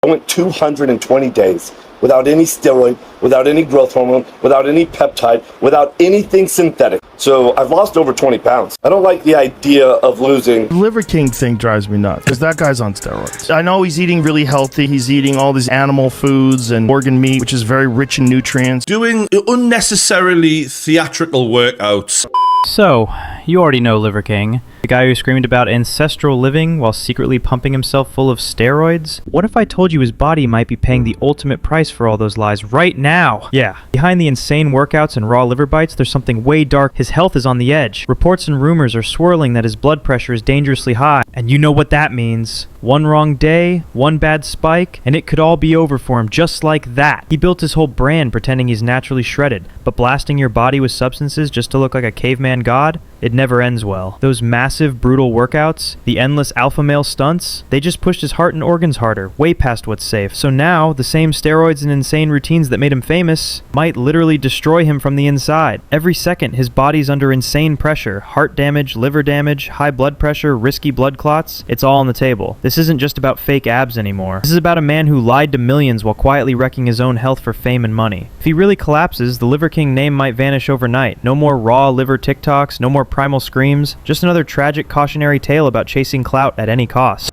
I went 220 days without any steroid, without any growth hormone, without any peptide, without anything synthetic. So I've lost over 20 pounds. I don't like the idea of losing. The Liver King thing drives me nuts because that guy's on steroids. I know he's eating really healthy. He's eating all these animal foods and organ meat, which is very rich in nutrients. Doing unnecessarily theatrical workouts. So, you already know Liver King, the guy who screamed about ancestral living while secretly pumping himself full of steroids. What if I told you his body might be paying the ultimate price for all those lies right now? Yeah, behind the insane workouts and raw liver bites, there's something way dark. His health is on the edge. Reports and rumors are swirling that his blood pressure is dangerously high, and you know what that means. One wrong day, one bad spike, and it could all be over for him just like that. He built his whole brand pretending he's naturally shredded, but blasting your body with substances just to look like a caveman god? It never ends well. Those massive, brutal workouts, the endless alpha male stunts, they just pushed his heart and organs harder, way past what's safe. So now, the same steroids and insane routines that made him famous might literally destroy him from the inside. Every second, his body's under insane pressure. Heart damage, liver damage, high blood pressure, risky blood clots. It's all on the table. This isn't just about fake abs anymore. This is about a man who lied to millions while quietly wrecking his own health for fame and money. If he really collapses, the Liver King name might vanish overnight. No more raw liver TikToks, no more primal screams, just another tragic cautionary tale about chasing clout at any cost.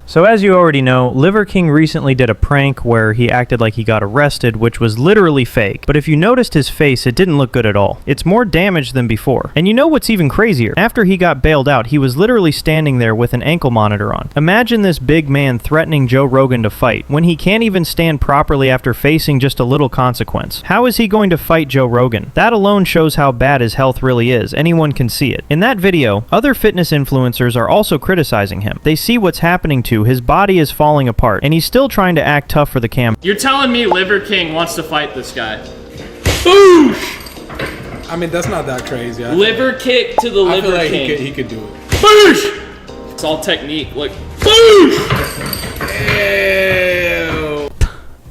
So as you already know, Liver King recently did a prank where he acted like he got arrested, which was literally fake. But if you noticed his face, it didn't look good at all. It's more damaged than before. And you know what's even crazier? After he got bailed out, he was literally standing there with an ankle monitor on. Imagine this big man threatening Joe Rogan to fight, when he can't even stand properly after facing just a little consequence. How is he going to fight Joe Rogan? That alone shows how bad his health really is. Anyone can see it. In that video, other fitness influencers are also criticizing him. They see what's happening to his body is falling apart, and he's still trying to act tough for the camera. You're telling me Liver King wants to fight this guy? Boosh! I mean, that's not that crazy. Liver kick to the Liver like King. He could do it. Boosh! It's all technique. Look. Boosh! Ew.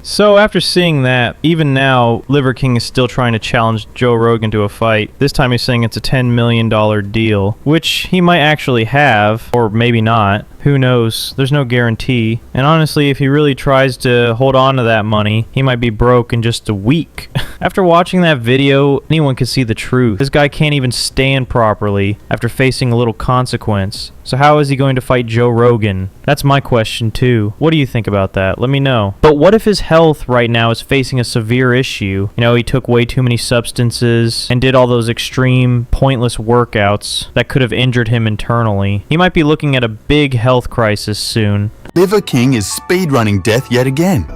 So after seeing that, even now, Liver King is still trying to challenge Joe Rogan to a fight. This time he's saying it's a $10 million deal, which he might actually have, or maybe not. Who knows? There's no guarantee. And honestly, if he really tries to hold on to that money, he might be broke in just a week. After watching that video, anyone could see the truth. This guy can't even stand properly after facing a little consequence. So how is he going to fight Joe Rogan? That's my question too. What do you think about that? Let me know. But what if his health right now is facing a severe issue? You know, he took way too many substances and did all those extreme, pointless workouts that could have injured him internally. He might be looking at a big health crisis soon. Liver King is speedrunning death yet again.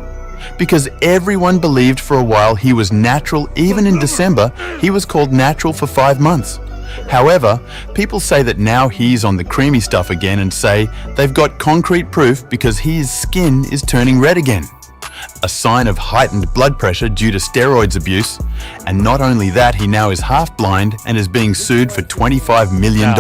Because everyone believed for a while he was natural. Even in December, he was called natural for 5 months. However, people say that now he's on the creamy stuff again and say they've got concrete proof because his skin is turning red again. A sign of heightened blood pressure due to steroids abuse. And not only that, he now is half blind and is being sued for $25 million.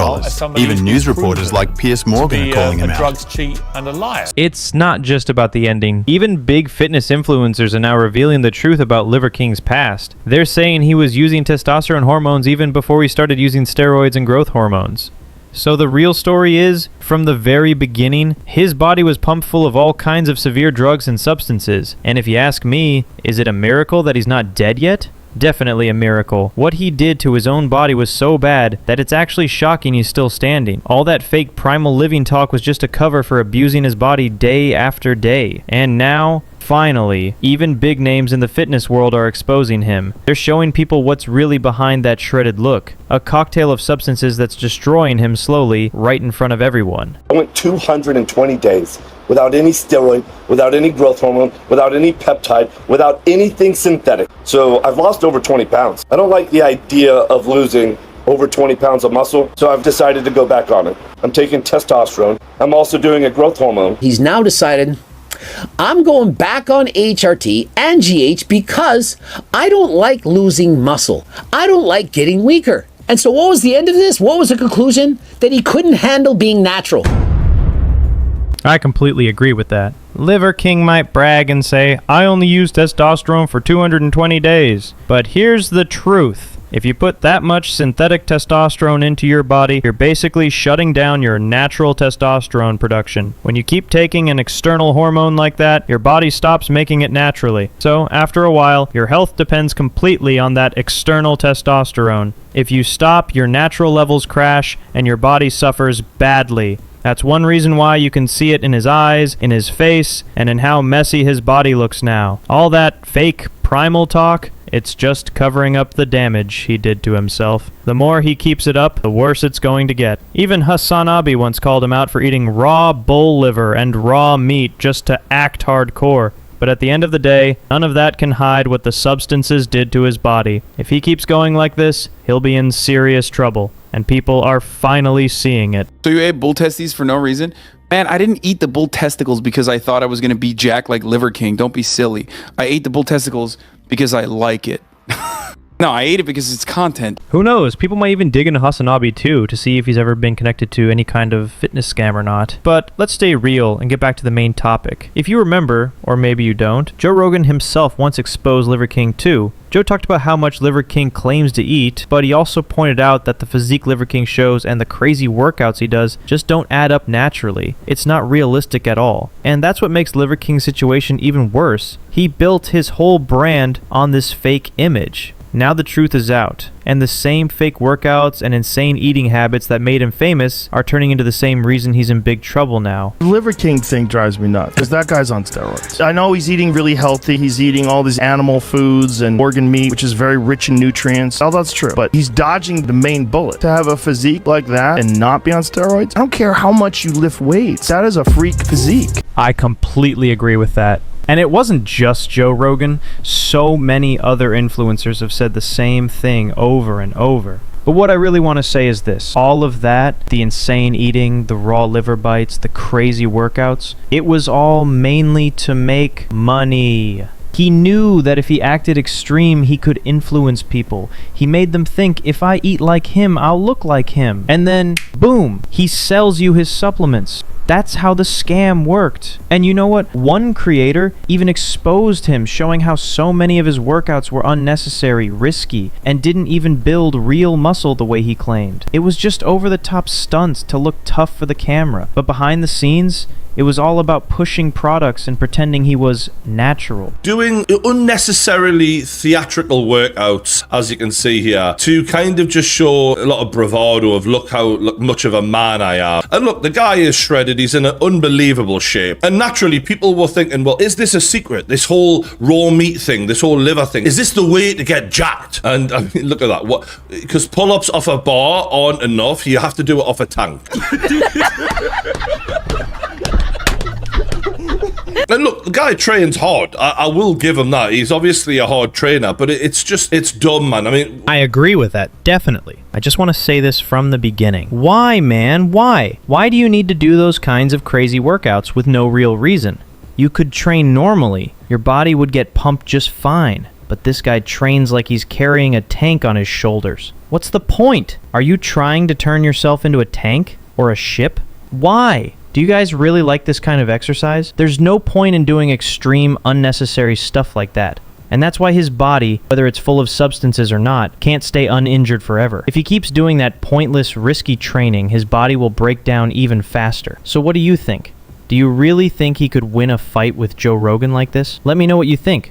Even news reporters like Piers Morgan are calling him out. Drugs cheat and a liar. It's not just about the ending. Even big fitness influencers are now revealing the truth about Liver King's past. They're saying he was using testosterone hormones even before he started using steroids and growth hormones. So the real story is, from the very beginning, his body was pumped full of all kinds of severe drugs and substances. And if you ask me, is it a miracle that he's not dead yet? Definitely a miracle. What he did to his own body was so bad that it's actually shocking he's still standing. All that fake primal living talk was just a cover for abusing his body day after day. And now, finally, even big names in the fitness world are exposing him. They're showing people what's really behind that shredded look. A cocktail of substances that's destroying him slowly right in front of everyone. I went 220 days without any steroid, without any growth hormone, without any peptide, without anything synthetic. So I've lost over 20 pounds. I don't like the idea of losing over 20 pounds of muscle, so I've decided to go back on it. I'm taking testosterone. I'm also doing a growth hormone. He's now decided, I'm going back on HRT and GH because I don't like losing muscle. I don't like getting weaker. And so what was the end of this? What was the conclusion? That he couldn't handle being natural. I completely agree with that. Liver King might brag and say, I only used testosterone for 220 days. But here's the truth. If you put that much synthetic testosterone into your body, you're basically shutting down your natural testosterone production. When you keep taking an external hormone like that, your body stops making it naturally. So, after a while, your health depends completely on that external testosterone. If you stop, your natural levels crash, and your body suffers badly. That's one reason why you can see it in his eyes, in his face, and in how messy his body looks now. All that fake primal talk, it's just covering up the damage he did to himself. The more he keeps it up, the worse it's going to get. Even Hassan Abi once called him out for eating raw bull liver and raw meat just to act hardcore. But at the end of the day, none of that can hide what the substances did to his body. If he keeps going like this, he'll be in serious trouble. And people are finally seeing it. So you ate bull testes for no reason? Man, I didn't eat the bull testicles because I thought I was going to be jacked like Liver King. Don't be silly. I ate the bull testicles because I like it. No, I ate it because it's content. Who knows? People might even dig into Hasanabi too to see if he's ever been connected to any kind of fitness scam or not. But let's stay real and get back to the main topic. If you remember, or maybe you don't, Joe Rogan himself once exposed Liver King too. Joe talked about how much Liver King claims to eat, but he also pointed out that the physique Liver King shows and the crazy workouts he does just don't add up naturally. It's not realistic at all. And that's what makes Liver King's situation even worse. He built his whole brand on this fake image. Now the truth is out, and the same fake workouts and insane eating habits that made him famous are turning into the same reason he's in big trouble now. The Liver King thing drives me nuts because that guy's on steroids. I know he's eating really healthy. He's eating all these animal foods and organ meat, which is very rich in nutrients. All that's true. But he's dodging the main bullet. To have a physique like that and not be on steroids, I don't care how much you lift weights. That is a freak physique. I completely agree with that. And it wasn't just Joe Rogan. So many other influencers have said the same thing over and over. But what I really want to say is this. All of that, the insane eating, the raw liver bites, the crazy workouts, it was all mainly to make money. He knew that if he acted extreme, he could influence people. He made them think, if I eat like him, I'll look like him. And then, boom, he sells you his supplements. That's how the scam worked. And you know what? One creator even exposed him, showing how so many of his workouts were unnecessary, risky, and didn't even build real muscle the way he claimed. It was just over-the-top stunts to look tough for the camera. But behind the scenes, it was all about pushing products and pretending he was natural. Doing unnecessarily theatrical workouts, as you can see here, to kind of just show a lot of bravado of look much of a man I am. And look, the guy is shredded. He's in an unbelievable shape. And naturally, people were thinking, well, is this a secret? This whole raw meat thing, this whole liver thing, is this the way to get jacked? And I mean, look at that. What? Because pull-ups off a bar aren't enough. You have to do it off a tank. And look, the guy trains hard. I will give him that. He's obviously a hard trainer, but it's dumb, man. I mean, I agree with that, definitely. I just want to say this from the beginning. Why, man? Why? Why do you need to do those kinds of crazy workouts with no real reason? You could train normally. Your body would get pumped just fine. But this guy trains like he's carrying a tank on his shoulders. What's the point? Are you trying to turn yourself into a tank? Or a ship? Why? Do you guys really like this kind of exercise? There's no point in doing extreme, unnecessary stuff like that. And that's why his body, whether it's full of substances or not, can't stay uninjured forever. If he keeps doing that pointless, risky training, his body will break down even faster. So what do you think? Do you really think he could win a fight with Joe Rogan like this? Let me know what you think.